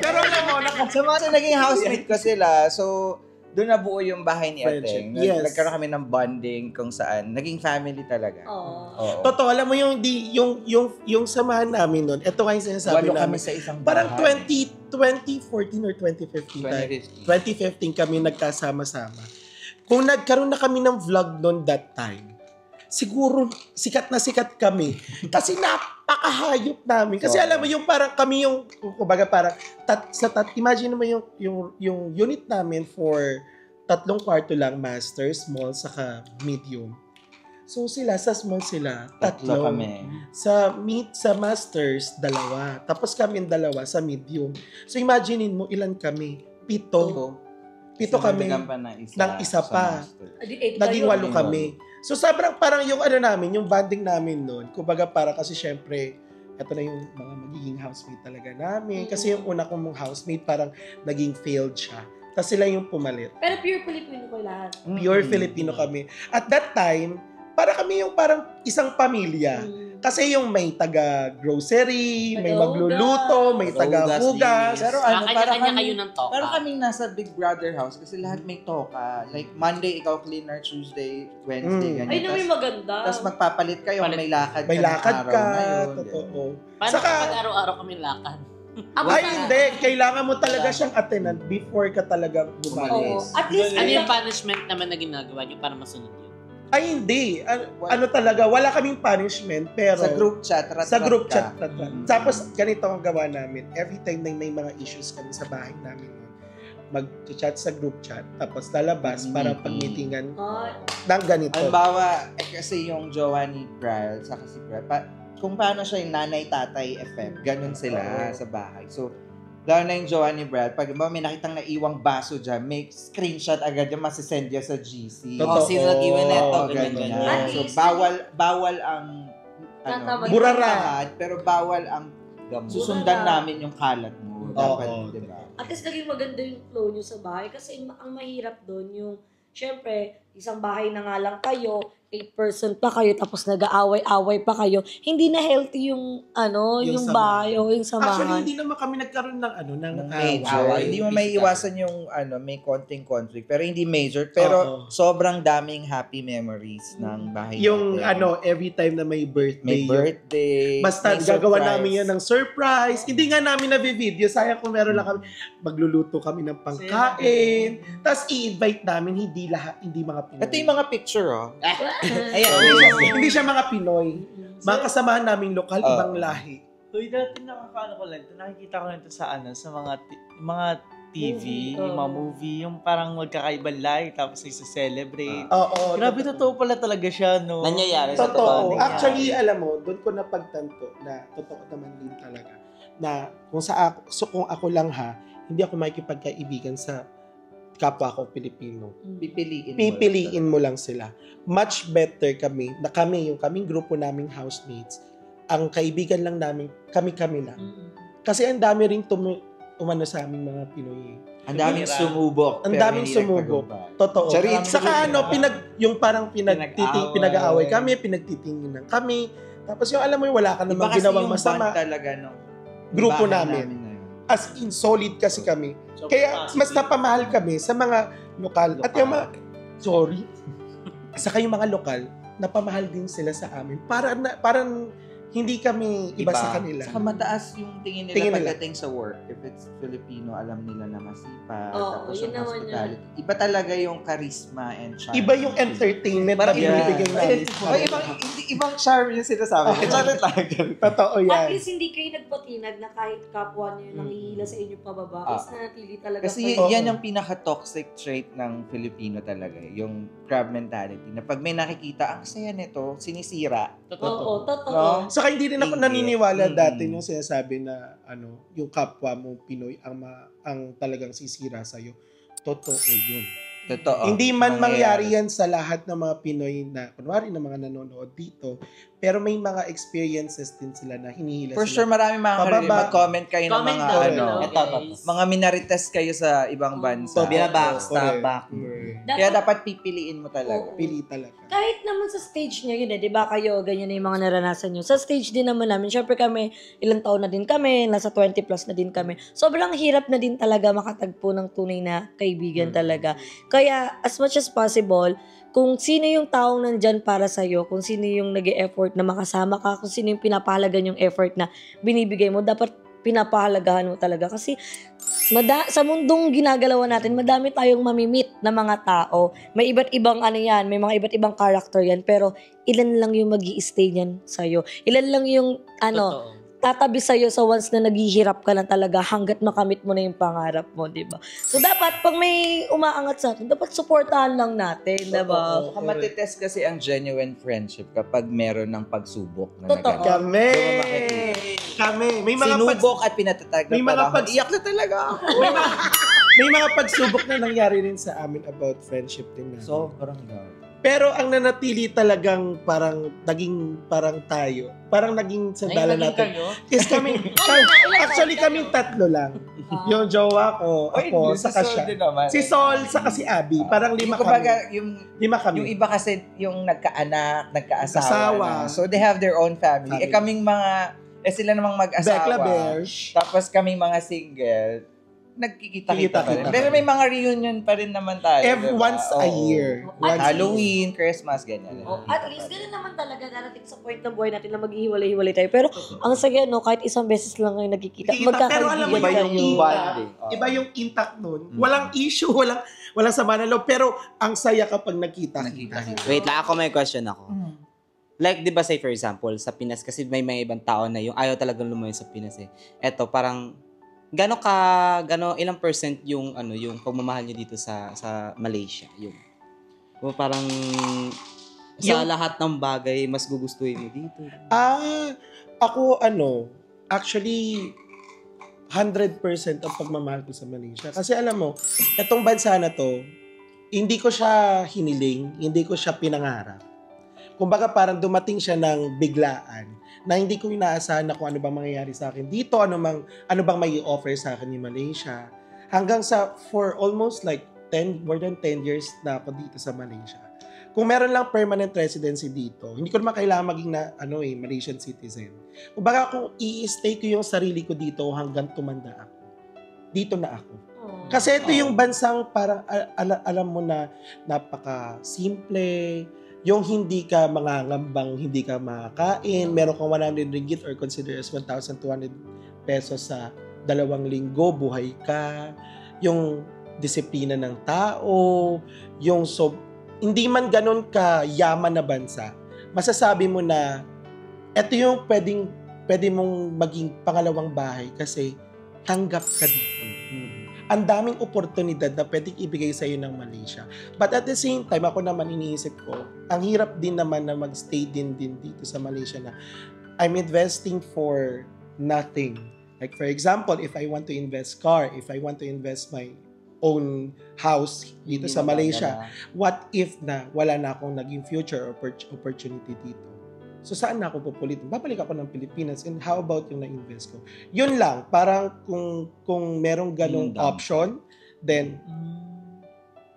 Pero alam mo, sa mga naging housemate ko sila, so, doon nabuo yung bahay ni Friendship. Ateng. Yes. Nagkaroon kami ng bonding kung saan naging family talaga. Oo. Oo. Totoo, alam mo yung samahan namin nun, ito nga yung sinasabi Walo kami namin. sa isang Parang bahay. 2014 or 2015 2015 kami nagkasama-sama. Kung nagkaroon na kami ng vlog noon that time, siguro sikat na sikat kami. Kasi napakahayop namin. Kasi alam mo yung parang kami yung, kumbaga parang, imagine mo yung unit namin for 3 kwarto lang, master, small, saka medium. So sila, sa small sila, 3. Tatlo kami. Sa masters, 2. Tapos kami 2 sa medium. So imaginein mo ilan kami? 7. 7 kami ng isa pa. Naging 8 kami. So sobrang parang yung ano namin, yung bonding namin noon. Kumbaga para kasi syempre, ito na yung mga magiging housemate talaga namin. Kasi yung una kong housemate parang naging failed siya. Tapos sila yung pumalit. Pero pure Filipino ko lahat. Pure Filipino kami. At that time, para kami yung parang isang pamilya. Kasi yung may taga-grocery, may magluluto, may taga-hugas. Pero ano, para Kanya-kanya kami, kayo ng toka. para kaming nasa Big Brother house kasi lahat may toka. Like Monday, ikaw cleaner, Tuesday, Wednesday, ganyan. Ay, na may maganda. Tapos magpapalit kayo, may lakad May ka lakad ng araw ka, na yun. totoo. Paano Saka- kapag araw-araw kami lakad? Ay, hindi. Kailangan mo talaga siyang attendant before ka talaga Oo. bumalis. At least, Ano yung punishment naman na ginagawa niyo para masunod yun? Ay, hindi. Ano talaga, wala kaming punishment, pero Sa group chat, sa group ka. chat. Tapos, ganito ang gawa namin. Every time na may mga issues kami sa bahay namin, mag-chat sa group chat, tapos lalabas para pag-meetingan ng ganito. Halimbawa, kasi yung jowa ni Bral, saka si Bral, kung paano siya yung nanay-tatay effect, ganun sila sa bahay. So, lalo na yung jowa ni Brad, pag may nakitang naiwang baso dyan, may screenshot agad yung masisend niya sa GC. Totoo. Sino nag-iwan neto? Ganyan. At So, least, bawal ang Tatawag. Burara. lahat, pero bawal ang susundan namin yung kalat mo. Dapat, Oo. di ba? At least naging maganda yung flow nyo sa bahay. Kasi ang mahirap doon yung, syempre, isang bahay na nga lang kayo, 8% pa kayo, tapos nag-aaway-away pa kayo. Hindi na healthy yung, yung samahan. bahay o yung Actually, samahan. hindi naman kami nagkaroon ng Ng away. major. Hindi mo may iwasan yung may konting conflict. Pero hindi major. Pero sobrang daming happy memories ng bahay Yung natin. every time na may birthday. May birthday. Basta may gagawa surprise. namin yan ng surprise. Hindi nga namin na-video. Sayang kung meron lang kami. Magluluto kami ng pangkain. Tapos i-invite namin hindi mga Pinoy. Ito yung mga picture, oh. Ayan. Hindi siya mga Pinoy. Mga kasamahan naming lokal, ibang lahi. Uy, dati nakakaano ko lang ito. Nakikita ko lang ito sa sa mga TV, yung mga movie, yung parang magkakaibang lahi, tapos isa-celebrate. Oo. Grabe, totoo pala talaga siya, no? Nangyayari sa Totoo. totoo. Actually, alam mo, doon ko napagtanto na totoo naman din talaga. Na kung ako lang hindi ako makikipagkaibigan sa kapwa ko Pilipino. Pipiliin mo lang sila. Much better kami, yung kaming grupo naming housemates, ang kaibigan lang namin, kami-kami lang. Kasi ang dami ring umano sa aming mga Pinoy. Ang daming sumubok. Ang pero daming hindi sumubok. nagtagumpay. Totoo. Charit. Saka yung parang Pinag-away. pinag-aaway kami, pinagtitinginan kami. Tapos yung alam mo yung wala ka Iba namang kasi ginawang yung masama. bond talaga, no? Grupo Bahay namin. na yun. As in, solid kasi kami. Kaya mas napamahal kami sa mga lokal. At yung mga, saka yung mga lokal, napamahal din sila sa amin. Parang hindi kami iba sa kanila. Saka mataas yung tingin nila pagdating sa work. If it's Filipino, alam nila na masipag. Oo, Tapos yun yung naman hospitality. Iba talaga yung charisma and charm. Iba yung entertainment na binibigay namin. Ibang charm yung sinasabi. Charot lang. Totoo At yan. least hindi kayo nagpatinag na kahit kapwa niyo nangihila sa inyo pababa, is nanatili talaga Kasi kayo. yan yung pinaka-toxic trait ng Filipino talaga. Yung crab mentality. Na pag may nakikita, ang saya nito, sinisira. Oo, totoo. No? Saka hindi rin ako Ingit. naniniwala Mm-mm. dati yung sinasabi na yung kapwa mo Pinoy ang talagang sisira sa'yo. Totoo yun. Totoo. Hindi man mangyari yan sa lahat ng mga Pinoy na, kunwari na mga nanonood dito, pero may mga experiences din sila na hinihila For sila. sure, marami mga mag-comment kayo ng Comment mga down ano. below, Ito, guys. Mga minarites kayo sa ibang bansa. Binabackstab, Correct. backward. Kaya dapat pipiliin mo talaga. Pili talaga. Kahit naman sa stage nyo yun di ba kayo, ganyan na yung mga naranasan nyo. Sa stage din naman namin, syempre kami, ilang taon na din kami, nasa 20 plus na din kami. Sobrang hirap na din talaga makatagpo ng tunay na kaibigan talaga. Kaya, as much as possible, kung sino yung taong nandyan para sa'yo, kung sino yung nag-e-effort na makasama ka, kung sino yung pinapahalagan yung effort na binibigay mo, dapat pinapahalagahan mo talaga. Kasi sa mundong ginagalawan natin, madami tayong mamimit na mga tao. May iba't ibang ano yan, may mga iba't ibang character yan, pero ilan lang yung magi-stay niyan sa'yo. Ilan lang yung Totoo. tatabi sa'yo sa once na naghihirap ka na talaga hanggat makamit mo na yung pangarap mo, di ba? So, dapat, pag may umaangat sa atin, dapat supportahan lang natin, di ba? Saka matitest kasi ang genuine friendship kapag meron ng pagsubok na Totoo. nagano. Kami! Doon mo makikita. Kami! May mga Sinubok at pinatatag may na mga parang, iyak na talaga ako. may mga pagsubok na nangyari rin sa amin about friendship din na. Sobrang gano'n. Pero ang nanatili talagang parang naging parang tayo. Parang naging sandalan natin. Is kami, actually kaming tatlo lang. Yung jowa ko, ako, saka siya. Si Sol, saka si Abby. Parang lima kami. Kumbaga, Lima kami. yung iba kasi yung nagkaanak, nagkaasawa. Nagkaasawa. Na. So they have their own family. Family. Kaming mga, sila namang mag-asawa. Bekla Bears. Tapos kaming mga single, nagkikita-kita pa rin. Kikita-kita Pero pa may mga reunion pa rin naman tayo. Every diba? once a Oo. year. At Halloween, Christmas, ganyan. At least, ganun naman talaga darating sa point ng buhay natin na maghihiwalay-hiwalay tayo. Pero, ang saya, no, kahit isang beses lang kayo nagkikita, Pero alam mo, Iba magkakaibigan yung kayo. bonding. Oo. Iba yung intact nun. Walang issue, walang sama ng loob. Pero ang saya kapag nakita. Wait lang, ako may question ako. Like, di ba say for example, sa Pinas, kasi may mga ibang tao na yung ayaw talagang lumayo sa Pinas eh. Eto, parang, ilang percent yung, yung pagmamahal nyo dito sa Malaysia? Yung parang, sa lahat ng bagay, mas gugustuhin mo dito. Ako actually 100% ang pagmamahal ko sa Malaysia. Kasi alam mo, itong bansa na to, hindi ko siya hiniling, hindi ko siya pinangarap. Kumbaga parang dumating siya ng biglaan na hindi ko inaasahan na kung ano bang mangyayari sa akin dito, ano bang may offer sa akin ni Malaysia. Hanggang for almost like more than 10 years na ako dito sa Malaysia. Kung meron lang permanent residency dito, hindi ko naman kailangan maging Malaysian citizen. Kumbaga kung i-stay ko yung sarili ko dito hanggang tumanda ako, dito na ako. Kasi ito yung bansang parang alam mo na napaka-simple, yung hindi ka mangangambang, hindi ka makakain, meron kang 100 ringgit or consider as 1,200 pesos sa 2 linggo, buhay ka, yung disiplina ng tao, hindi man ganun ka yaman na bansa, masasabi mo na ito yung pwede mong maging pangalawang bahay kasi tanggap ka dito. Ang daming oportunidad na pwedeng ibigay sa iyo ng Malaysia. But at the same time, ako naman iniisip ko, ang hirap din naman na magstay din dito sa Malaysia na I'm investing for nothing. Like for example, if I want to invest car, if I want to invest my own house dito sa Malaysia, what if na wala na akong naging future opportunity dito? So saan na ako pupulitin? Babalik ako ng Pilipinas and how about yung na-invest ko? Yun lang, parang kung merong ganong option, then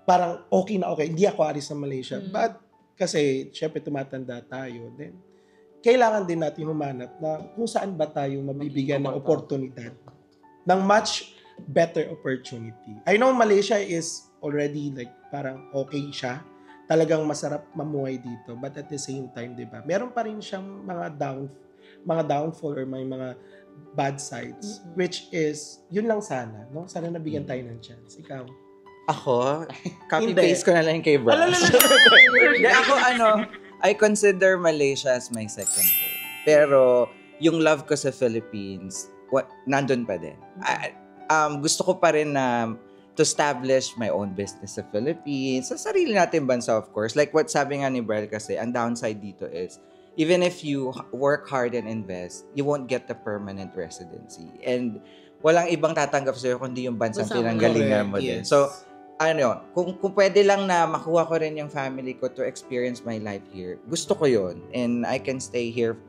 parang okay na okay. Hindi ako alis sa Malaysia. But kasi syempre tumatanda tayo, then kailangan din natin humanap na kung saan ba tayo mabibigyan ng oportunidad ng much better opportunity. I know Malaysia is already like parang okay siya. Talagang masarap mamuhay dito. But at the same time, di ba, meron pa rin siyang mga downfall or may mga bad sides. Which is, yun lang sana. No? Sana nabigyan tayo ng chance. Ikaw? Ako? Copy-paste ko na lang kay Brad. Ako, I consider Malaysia as my second home. Pero, yung love ko sa Philippines, nandun pa din. Gusto ko pa rin na to establish my own business sa Philippines, sa sarili natin bansa, of course. Like what sabi nga ni Brel kasi, ang downside dito is, even if you work hard and invest, you won't get the permanent residency. And walang ibang tatanggap sa'yo kundi yung bansang pinanggalingan mo din. Yes. So, kung pwede lang na makuha ko rin yung family ko to experience my life here, gusto ko yun. And I can stay here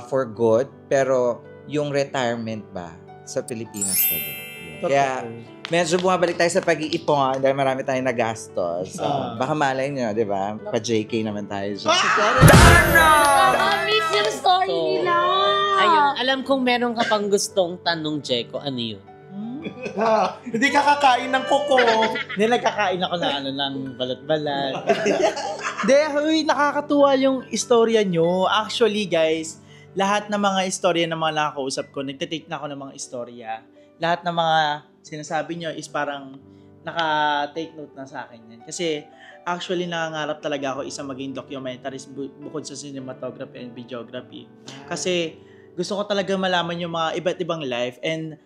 for good, pero yung retirement ba, sa Pilipinas pa din. Kaya, medyo bumabalik tayo sa pag-iipon dahil marami tayong nagastos. Baka malay nyo, di ba? Pa-JK naman tayo dyan. Miss yung story nila. Ayun, alam kong meron ka pang gustong tanong, Jeko. Ano yun? Hindi ka kakain ng kuko. Hindi, nagkakain ako ng balat-balat. Hindi, nakakatuwa yung istorya nyo. Actually, guys, lahat ng mga istorya ng mga nakakausap ko, nagtitake na ako ng mga istorya. Lahat ng mga sinasabi nyo is parang naka-take note na sa akin yan. Kasi, actually, nangangarap talaga ako isang maging documentarist bukod sa cinematography and videography. Kasi, gusto ko talaga malaman yung mga iba't ibang life and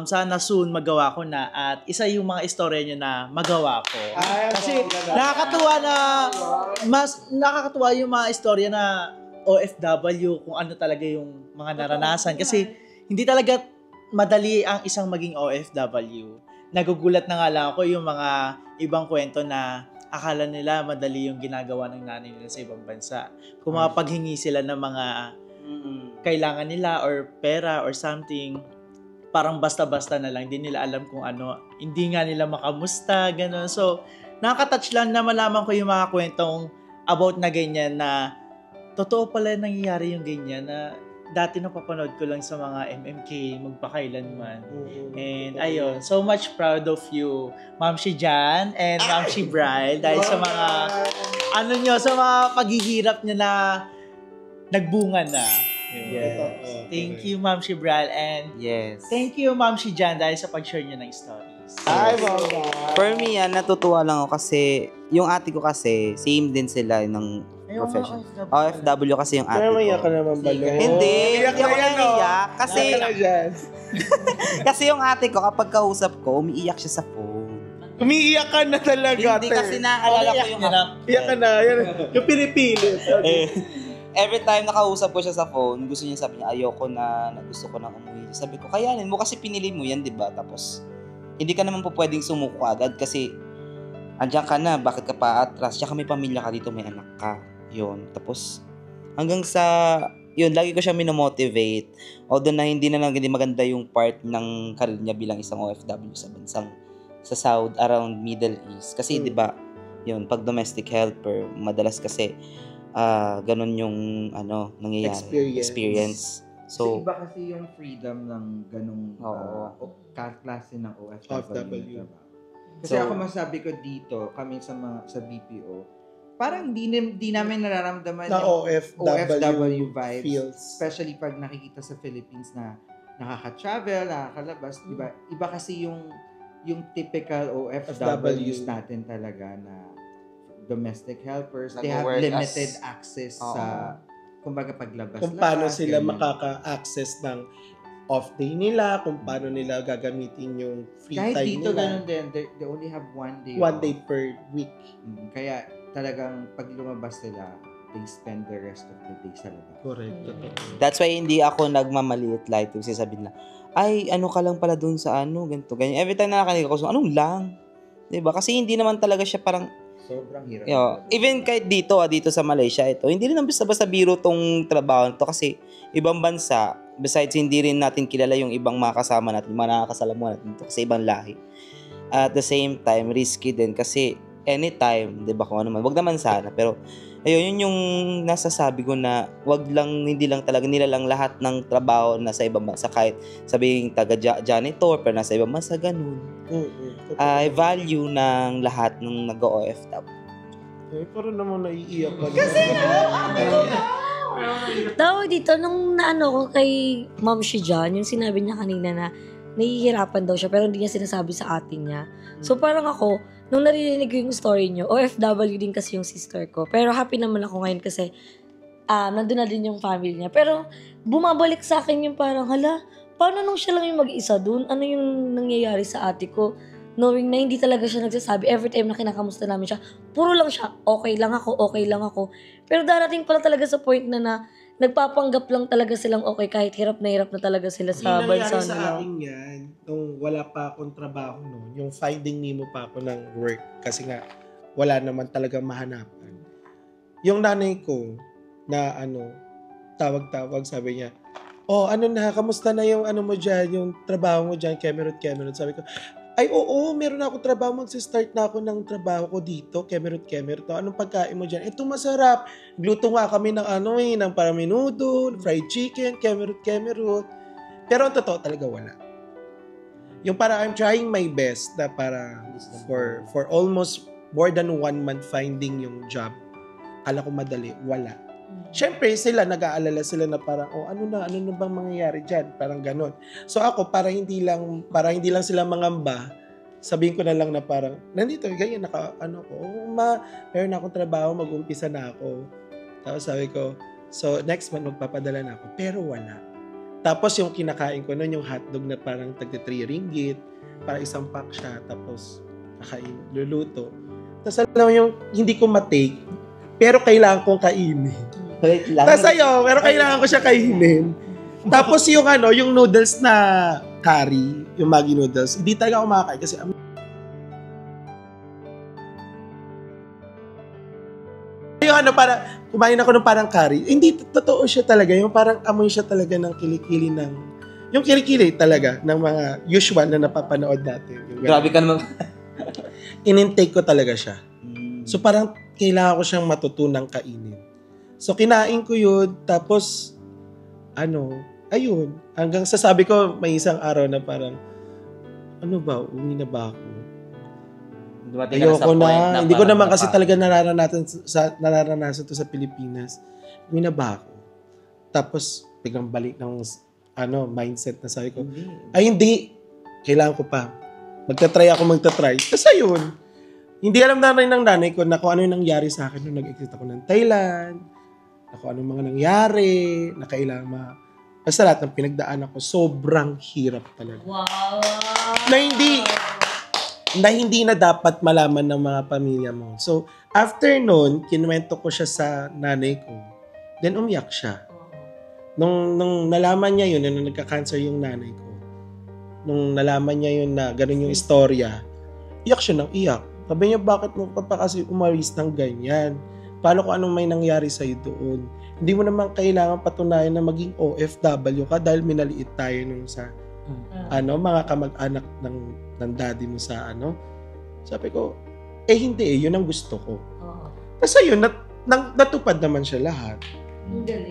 sana soon magawa ko na at isa yung mga istorya nyo na magawa ko. Kasi nakakatuwa yung mga istorya na OFW, kung ano talaga yung mga naranasan. Kasi hindi talaga madali ang isang maging OFW. Nagugulat na nga lang ako yung mga ibang kwento na akala nila madali yung ginagawa ng nanay nila sa ibang bansa. Kung mapaghingi sila ng mga kailangan nila or pera or something, parang basta-basta na lang, hindi nila alam kung ano, hindi nga nila makamusta, gano'n. So, nakaka-touch lang na malaman ko yung mga kwentong about na ganyan na totoo pala nangyayari yung ganyan na dati napapanood ko lang sa mga MMK, magpakailanman. And ayun, so much proud of you, Ma'am Shi Jan and Ma'am Shi Bride, dahil sa mga, sa mga paghihirap niya na nagbunga na. Yes. Thank you, Ma'am Shi Bride, and thank you, Ma'am Shi Jan, dahil sa pag-share niyo ng stories. Ay, baba. For me, natutuwa lang ako kasi yung ate ko kasi, same din sila ng profession. OFW kasi yung ate Pero ko. maiyak ka naman ba? Hindi ako naiiyak. Kasi, kasi yung ate ko, kapag kausap ko, umiiyak siya sa phone. Umiiyak ka na talaga. Hindi kasi naaalala ko yung Iyak ka na. Yan, yung pinipilit. Every time nakausap ko siya sa phone, gusto niya sabi niya, ayoko na gusto ko nang umuwi. Sabi ko, kayanin mo kasi pinili mo yan, di ba? Tapos, hindi ka naman po pwedeng sumuko agad kasi andyan ka na, bakit ka pa atras? Tsaka may pamilya ka dito, may anak ka. Yun. Tapos, hanggang sa, yun, lagi ko siya minomotivate. Although na hindi maganda yung part ng career niya bilang isang OFW sa bansang, sa South, around Middle East. Kasi, di ba, yun, pag domestic helper, madalas kasi, ganun yung nangyayari. Experience. So, iba kasi yung freedom ng ganung klase ng OFW. Kasi ako masabi ko dito, kami sa BPO, parang di namin nararamdaman na yung OFW vibes. Feels. Especially pag nakikita sa Philippines na nakaka-travel, nakakalabas, diba? Iba kasi yung typical OFWs natin talaga na domestic helpers, they have limited access sa, kumbaga, paglabas. Kung paano sila makaka-access ng off day nila, kung paano nila gagamitin yung free kahit time dito, nila. ganun din. They only have one day One off. day per week. Kaya talagang pag lumabas sila, they spend the rest of the day sa labas. Correct. that's why hindi ako nagmamaliit like kasi sabihin na, ay, ano ka lang pala dun sa ganito, ganyan. Every time na nakakarinig ako, anong lang? Diba? Kasi hindi naman talaga siya parang, Sobrang hirap. Even kahit dito sa Malaysia, hindi rin basta-basta biro tong trabaho to kasi ibang bansa, besides hindi rin natin kilala yung ibang mga kasama natin, mga nakakasalamuha natin to kasi ibang lahi. At the same time, risky din kasi anytime, di ba, kung ano man, wag naman sana, pero ayun, yun yung nasasabi ko na hindi lang talaga nilalang lahat ng trabaho na sa ibang bansa, kahit sabihin taga-janitor, pero nasa ibang bansa, ganun. Value ng lahat ng nag-OFW. Parang naman naiiyak ka. Tawag dito, nung naano ko kay Ma'am Shi Jan, yung sinabi niya kanina na nahihirapan daw siya pero hindi niya sinasabi sa atin niya. So parang ako, nung narinig ko yung story niyo, OFW din kasi yung sister ko. Pero happy naman ako ngayon kasi nandun na din yung family niya. Pero bumabalik sa akin yung parang, hala, paano nung siya lang yung mag-isa dun? Ano yung nangyayari sa ate ko? Knowing na hindi talaga siya nagsasabi, every time na kinakamusta namin siya, puro lang siya, okay lang ako. Pero darating pala talaga sa point na nagpapanggap lang talaga silang okay kahit hirap na talaga sila sa Yung nangyari bansa sa nila. akin yan, nung wala pa akong trabaho noon, yung finding Nemo pa ako ng work kasi nga wala naman talagang mahanapan. Yung nanay ko na tawag-tawag, sabi niya, kamusta na yung mo dyan, yung trabaho mo dyan, Cameron. Sabi ko, ay oo, meron na ako trabaho, magsistart na ako ng trabaho ko dito, Cameron. Anong pagkain mo dyan? Ito masarap. Gluto nga kami ng ng paraminudo, fried chicken, Cameron. Pero ang totoo talaga wala. Yung parang I'm trying my best na para for almost more than 1 month finding yung job. Kala ko madali, wala. Siyempre sila, nag-aalala sila na parang, ano na bang mangyayari dyan? Parang ganon. So ako, para hindi lang sila mangamba, sabihin ko na lang na parang, nandito, ganyan, meron na akong trabaho, mag-umpisa na ako. Tapos sabi ko, so next month magpapadala na ako. Pero wala. Tapos yung kinakain ko noon, yung hotdog na parang tagti 3 ringgit, para isang pack siya, tapos luluto. Tapos alam mo yung hindi ko matake, pero kailangan kong kainin. Tapos pero kailangan ko siya kainin. Tapos yung noodles na curry, yung Maggi noodles, hindi talaga ako makakain kasi para kumain ako ng parang curry. Hindi totoo siya talaga, yung parang amoy siya talaga ng kilikili yung kilikili talaga ng mga usual na napapanood natin. Grabe ka naman. In-intake ko talaga siya. So parang kailangan ko siyang matutunang kainin. So kinain ko yun, tapos ayun, hanggang sasabi ko may isang araw na parang uwi na ba ako? Ayoko na. Hindi ko naman kasi talaga nararanasan to sa Pilipinas. Uwi na ba ako? Tapos biglang balik ng mindset na sabi ko, ay hindi, kailangan ko pa. Magta-try. Tapos ayun, hindi alam na rin ng nanay ko na kung ano yung nangyari sa akin nung nag-exit ako ng Thailand, na kung ano mga nangyari, na kailangan basta lahat ng pinagdaan ako, sobrang hirap talaga. Wow! Na hindi na dapat malaman ng mga pamilya mo. So, after nun, kinuwento ko siya sa nanay ko. Then, umiyak siya. Nung nalaman niya yun, nung nagka-cancer yung nanay ko, nung nalaman niya yun na ganun yung istorya, iyak siya ng iyak. Sabi niya, bakit mo pa kasi umalis ng ganyan? Paano kung anong may nangyari sa'yo doon? Hindi mo naman kailangan patunayan na maging OFW ka dahil minaliit tayo nung sa mga kamag-anak ng daddy mo sa Sabi ko, hindi yun ang gusto ko. Kasi yun, natupad naman siya lahat.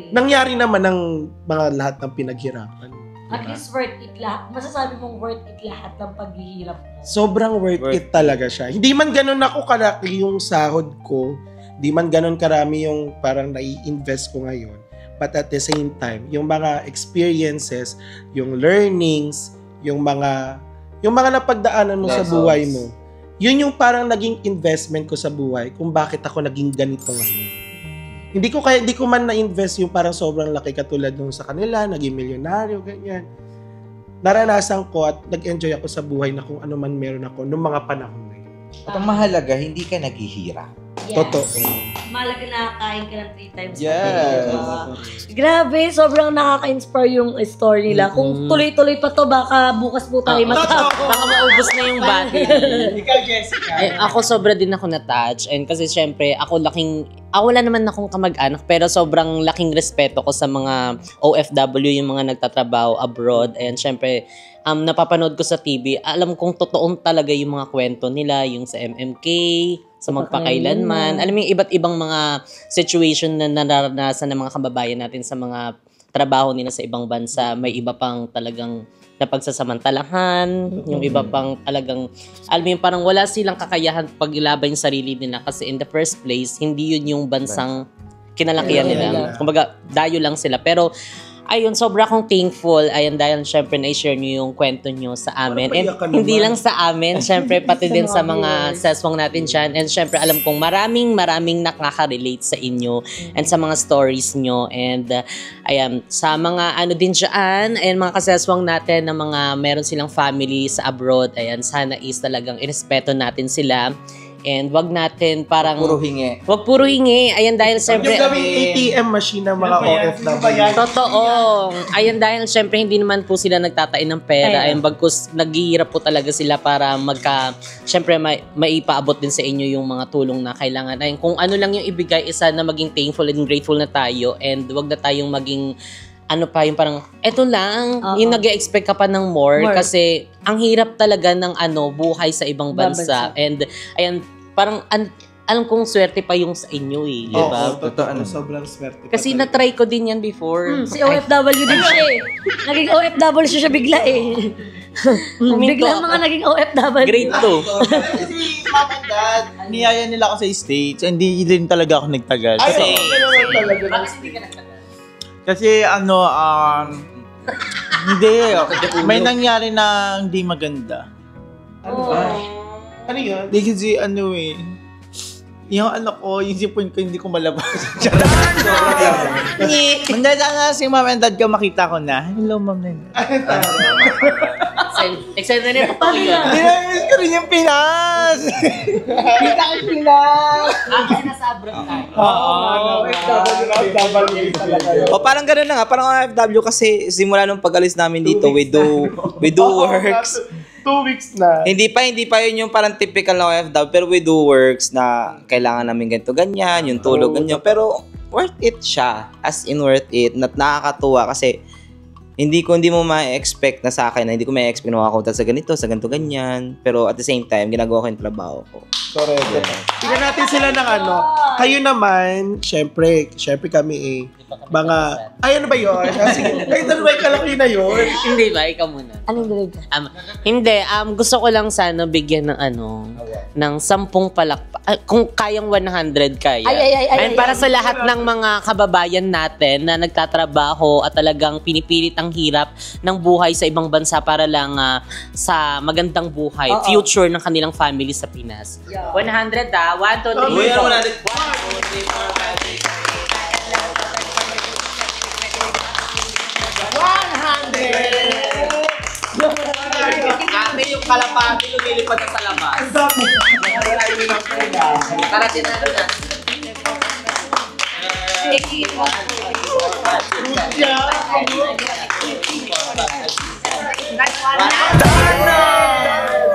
Nangyari naman ng mga lahat ng pinaghirapan. At least worth it lahat. Masasabi mong worth it lahat ng paghihirap mo. Sobrang worth it talaga siya. Hindi man ganun ako kalaki yung sahod ko. Hindi man ganun karami yung parang nai-invest ko ngayon. But at the same time, yung mga experiences, yung learnings, yung mga napagdaanan mo sa buhay mo, yun yung parang naging investment ko sa buhay kung bakit ako naging ganito ngayon. Hindi ko man na-invest yung parang sobrang laki katulad nung sa kanila, naging milyonaryo, ganyan. Naranasan ko at nag-enjoy ako sa buhay na kung ano man meron ako noong mga panahon na yun. At ang mahalaga, hindi ka naghihirap. Yes. Totoo. Malaga nakakain ka ng 3 times a day. Yes. Grabe, sobrang nakaka-inspire yung story nila. Kung tuloy-tuloy pa to, baka bukas po tayo matapos. Baka maubos na yung battery. Ikaw, Jessica. Ako sobra din ako na-touch. And kasi syempre, ako wala naman akong kamag-anak, pero sobrang laking respeto ko sa mga OFW, yung mga nagtatrabaho abroad. And syempre, napapanood ko sa TV, alam kong totoong talaga yung mga kwento nila, yung sa MMK, sa magpakailanman. Alam mo yung iba't ibang mga situation na nararanasan ng mga kababayan natin sa mga trabaho nila sa ibang bansa. May iba pang talagang napagsasamantalahan, yung iba pang talagang, alam mo yung parang wala silang kakayahan paglaban yung sarili nila kasi in the first place, hindi yun yung bansang kinalakihan nila. Kumbaga, dayo lang sila. Pero, ayun, sobra akong thankful. Ayun, dahil syempre na-share nyo yung kwento nyo sa amin. And hindi lang sa amin, syempre pati din sa mga seswang natin dyan. And syempre alam kong maraming nakaka-relate sa inyo and sa mga stories nyo. And ayan, sa mga din dyan, ayan, mga kaseswang natin na mga meron silang family sa abroad, ayan, sana is talagang irespeto natin sila. And wag natin parang... Puro hingi. Wag puro hingi. Ayan dahil siyempre... Yung gawing ATM machine ng mga OFW. Totoo. Ayan dahil siyempre hindi naman po sila nagtatain ng pera. Ayan bagkus naghihirap po talaga sila para siyempre maipaabot din sa inyo yung mga tulong na kailangan. Ayan, kung ano lang yung ibigay, isa na maging thankful and grateful na tayo and wag na tayong maging yung parang, eto lang, yung nag-expect ka pa ng more kasi ang hirap talaga ng buhay sa ibang bansa. And, ayan, parang, alam kong swerte pa yung sa inyo di ba? Totoo. Sobrang swerte. Kasi na-try ko din yan before. Si OFW din siya Naging OFW siya bigla bigla mga naging OFW. Grade 2. Kasi mom and dad, niyaya nila ako sa States. Hindi din talaga ako nagtagal. Kasi hindi. May nangyari na hindi maganda. Ano yun? Hindi kasi yung anak ko, yung sipon ko hindi ko malabas. Mandala nga si mom and dad ko, makita ko na. Hello, mom and dad. Excited na rin po yun. Dinamiss ko rin yung Pinas! Kita ko yung Pinas! Kasi nasa abroad tayo. O parang gano'n na nga, parang OFW kasi simula nung pag-alis namin dito, we do works. 2 weeks na. Hindi pa yun yung parang typical na OFW, pero we do works na kailangan namin ganito ganyan, yung tulog ganyan, pero worth it siya. As in worth it, nakakatuwa kasi hindi mo ma-expect na sa akin, hindi ko ma-expect na makakunta sa ganito, sa ganito, ganyan. Pero at the same time, ginagawa ko yung trabaho ko. Correct. Tingnan natin sila ng Kayo naman, syempre kami mga, ano ba yun? Sige, kahit ano ba yung kalaki na yun? Hindi ba? Ikaw muna. Anong grade? Hindi, gusto ko lang sana bigyan ng ng 10 palakpak. Kung kayang 100 kaya. Ay, para sa lahat ng mga kababayan natin na nagtatrabaho at talagang pinipilit ang hirap ng buhay sa ibang bansa para lang sa magandang buhay, future ng kanilang family sa Pinas. 100 1, 2, 3, 4. Yung kalapati lumilipad sa labas. Para tinalo na.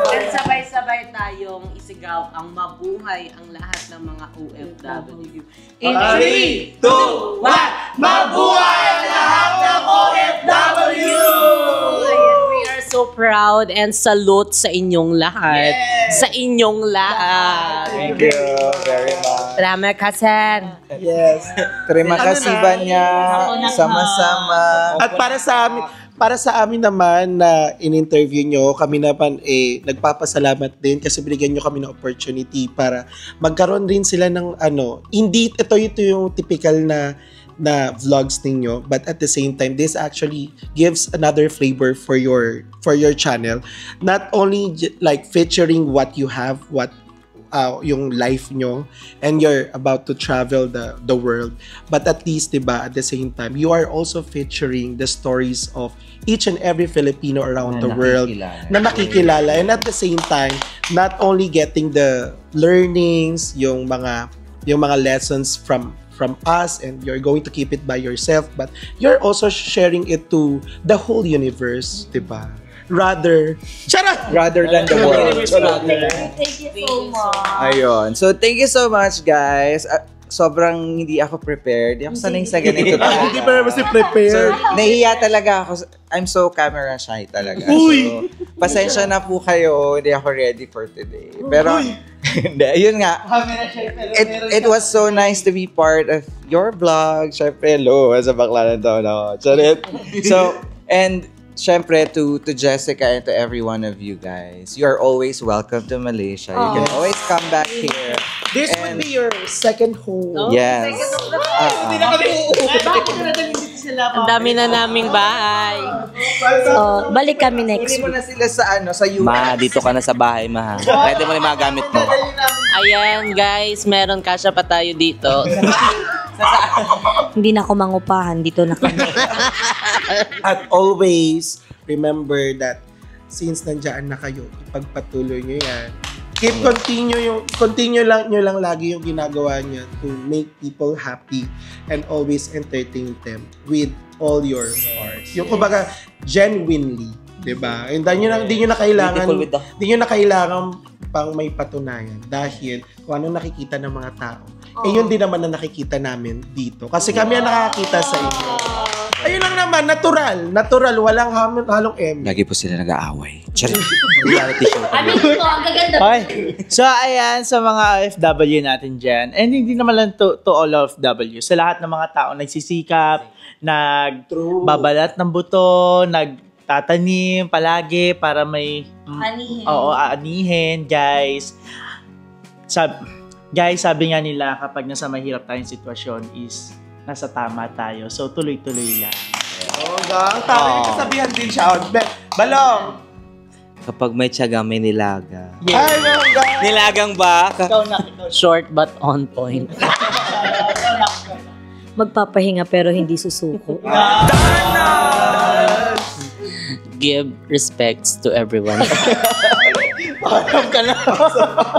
Then sabay-sabay tayong isigaw ang mabuhay ang lahat ng mga OFW. In 3, 2, 1, mabuhay ang lahat ng OFW! We are so proud and salute sa inyong lahat. Yes. Sa inyong lahat. Thank you very much. Terima kasih. Yes. Terima kasih banyak. Sama-sama. At para sa amin naman na in-interview nyo, kami naman nagpapasalamat din kasi binigyan nyo kami ng opportunity para magkaroon rin sila ng hindi ito yung typical na vlogs ninyo, but at the same time this actually gives another flavor for your channel, not only like featuring what you have, what yung life nyo, and you're about to travel the world, but at least diba at the same time you are also featuring the stories of each and every Filipino around the world na nakikilala, and at the same time not only getting the learnings, yung mga lessons from us, and you're going to keep it by yourself, but you're also sharing it to the whole universe, diba? Rather than the world. Thank you so much. Ayun. So, thank you so much, guys. Sobrang hindi ako prepared. Hindi ako sanay sa ganito talaga. Hindi pa naman prepared. So, nahihiya talaga ako. I'm so camera shy talaga. So, pasensya na po kayo. Hindi ako ready for today. Pero, hindi. Yun nga. It was so nice to be part of your vlog. Syempre, hello. Sa bakla na to. Charit. So, and syempre, to Jessica and to every one of you guys, you are always welcome to Malaysia. You can always come back here. This would be your second home. Yes. Ang dami na naming bahay. So, balik kami next Kunin mo week. na sila sa US. Ma, dito ka na sa bahay, ma. Pwede mo na yung mga gamit mo. Ayan guys, meron kasya pa tayo dito. Hindi na ako mangupahan. Dito na kami. At always remember that since nandiyan na kayo, ipagpatuloy nyo yan. continue lang nyo lang lagi yung ginagawa niya to make people happy and always entertain them with all your heart. Yung kumbaga, genuinely, 'di ba? Hindi nyo na kailangan pang may patunayan dahil kung ano nakikita ng mga tao. Yun din naman na nakikita namin dito. Kasi kami ang nakakita sa inyo. Ayun lang naman, natural, walang halong M. Lagi po sila nag-aaway. Charing. Ang gaganda. Okay. So, ayan, sa mga OFW natin dyan, and hindi naman lang to all OFW, sa lahat ng mga tao nagsisikap, nagbabalat ng buto, nagtatanim palagi para may... Anihin. Oo, aanihin, guys. Sabi nga nila, kapag nasa mahirap tayong sitwasyon is nasa tama tayo. So, tuloy-tuloy lang. Ang tama yung kasabihan din siya. Balong! Kapag may tiyaga, may nilaga. Ay, Mongga! Nilagang ba? Short but on point. Magpapahinga pero hindi susuko. Give respects to everyone. Alam ka na.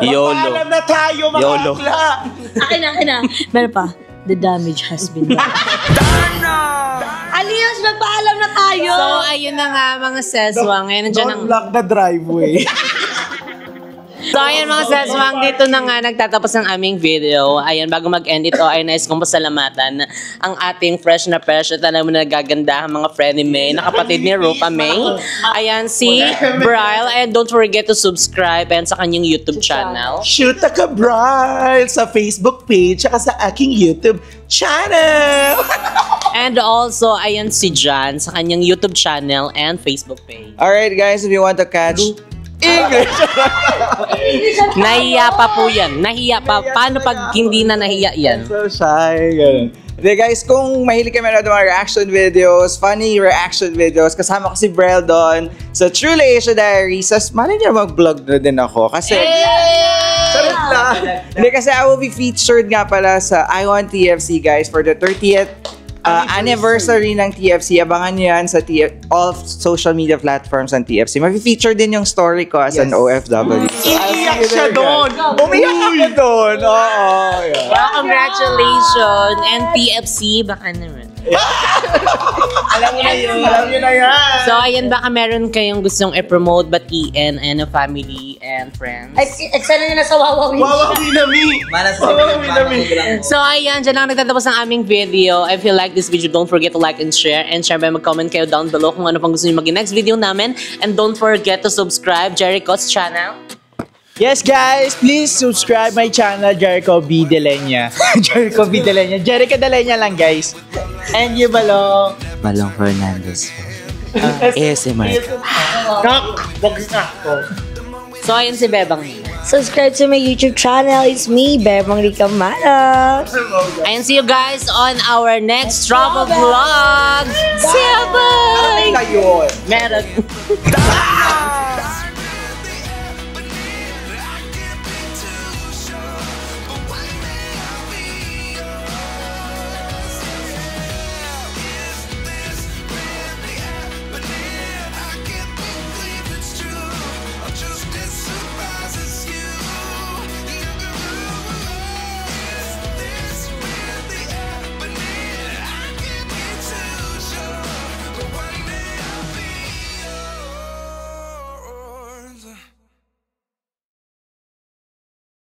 YOLO. Alam na tayo, mga YOLO. akla. Akin na. Meron pa. The damage has been done. Alias, magpaalam na tayo! So, ayun na nga mga seswang. Ngayon, nandiyan ang... block the driveway. So, ayan mga seswang, dito na nga nagtatapos ng aming video. Ayan, bago mag-end ito, ay nais kong pasalamatan ang ating fresh na talagang nagaganda mga friend ni May, na kapatid ni Rupa May. Ayan, si Bryle. And don't forget to subscribe and sa kanyang YouTube channel. Shoot ka, Bryle, sa Facebook page at sa aking YouTube channel. And also, ayan si John sa kanyang YouTube channel and Facebook page. Alright guys, if you want to catch English. Nahiya pa po yan. Nahiya pa. Paano pag hindi na nahiya yan? So shy. Ganun. Okay guys, kung mahilig kayo manood ng mga reaction videos, funny reaction videos, kasama ko si Brel doon sa Truly Asia Diaries. Sas, malay niya mag-vlog na din ako. Kasi, sarap lang. Hindi, kasi I will be featured nga pala sa I Want TFC guys for the 30th anniversary ng TFC. Abangan nyo yan sa all social media platforms ng TFC. Mag-feature din yung story ko as an OFW. Iiyak siya doon. Umiyak ako doon. Oo. Yeah. Well, congratulations! And TFC, baka naman. Alam mo na yun. Alam nyo na yan. So, ayan, baka meron kayong gustong i-promote but EN and a family and friends. Eksena niya na sa Wawawi. Wawawi na mi. Wawawi na mi. So, ayan, dyan lang nagtatapos ang aming video. If you like this video, don't forget to like and share. And syempre, mag-comment kayo down below kung ano pang gusto nyo maging next video namin. And don't forget to subscribe Jericho's channel. Yes guys, please subscribe my channel, Jericho B. Delenya. Jericho B. Delenya. Jericho Delenya lang guys. And you, Balong. Balong Fernandez. ASMR. So, ayan si Bebang. Subscribe to my YouTube channel. It's me, Bebang Ricamara. And see you guys on our next travel vlog. See you, bye! Ayun. Meron.